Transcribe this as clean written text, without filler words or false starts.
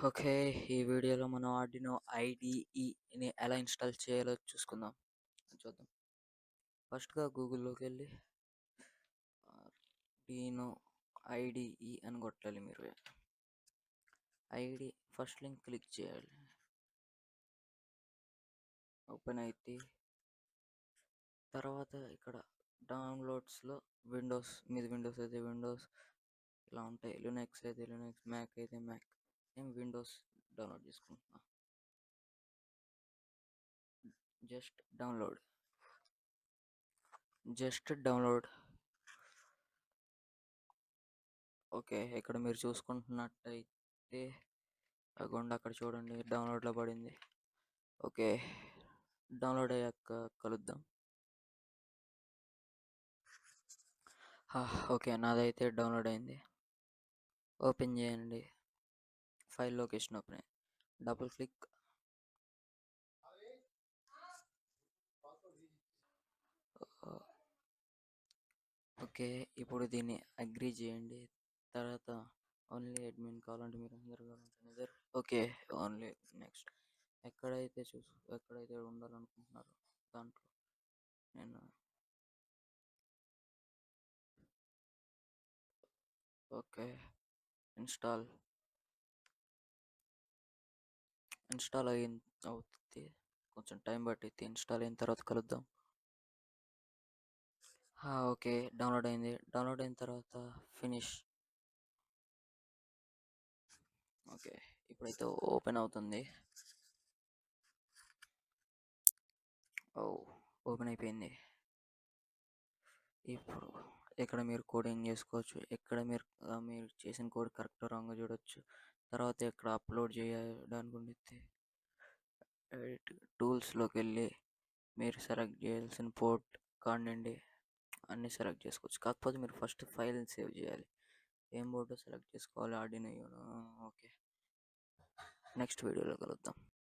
Okay. ఈ వీడియోలో మనం ఆర్డినో ఐడిఈని ఎలా ఇన్‌స్టాల్ చేయాలో చూద్దాం. ఫస్ట్‌గా గూగుల్‌లోకెళ్ళి ఆర్డినో ఐడిఈ అని కొట్టాలి మీరు. ఐడి ఫస్ట్ లింక్ క్లిక్ చేయాలి. ఓపెన్ అయిద్ది. తర్వాత ఇక్కడ డౌన్లోడ్స్‌లో మీది విండోస్ అయితే విండోస్ ఇలా ఉంటాయి. లినక్స్ అయితే లినక్స్, మ్యాక్ అయితే మ్యాక్. నేను విండోస్ డౌన్లోడ్ చేసుకుంటున్నా. Just download. ఓకే. ఇక్కడ మీరు చూసుకుంటున్నట్టయితే అగోండి అక్కడ చూడండి డౌన్లోడ్‌లో పడింది. ఓకే. డౌన్లోడ్ అయ్యాక కలుద్దాం. ఓకే. నాదైతే డౌన్లోడ్ అయింది. ఓపెన్ చేయండి. ఫైల్ లొకేషన్ ఓపెన్ అయ్యింది. Double click. ఓకే. ఇప్పుడు దీన్ని అగ్రీ చేయండి. తర్వాత ఓన్లీ అడ్మిన్ కావాలంటే మీరు అందరు కావాలంటే ఓకే. Only next. ఎక్కడైతే ఉండాలనుకుంటున్నారో దాంట్లో నేను ఓకే. ఇన్‌స్టాల్ అవుతుంది. కొంచెం టైం పట్టిద్ది. ఇన్‌స్టాల్ అయిన తర్వాత కలుద్దాం. ఓకే. డౌన్లోడ్ అయింది. డౌన్లోడ్ అయిన తర్వాత ఫినిష్. ఓకే. ఇప్పుడైతే ఓపెన్ అవుతుంది. ఓపెన్ అయిపోయింది. ఇప్పుడు ఇక్కడ మీరు కోడింగ్ చేసుకోవచ్చు. ఇక్కడ మీరు చేసిన కోడ్ కరెక్టో రాంగో చూడొచ్చు. తర్వాత ఇక్కడ అప్లోడ్ చేయడానికి ఉండిద్ది. టూల్స్‌లోకి వెళ్ళి మీరు సెలెక్ట్ చేయాల్సిన పోర్ట్ కానివ్వండి అన్నీ సెలెక్ట్ చేసుకోవచ్చు. కాకపోతే మీరు ఫస్ట్ ఫైల్ని సేవ్ చేయాలి. ఏం బోర్డో సెలెక్ట్ చేసుకోవాలి. Arduino Uno. ఓకే. నెక్స్ట్ వీడియోలో కలుద్దాం.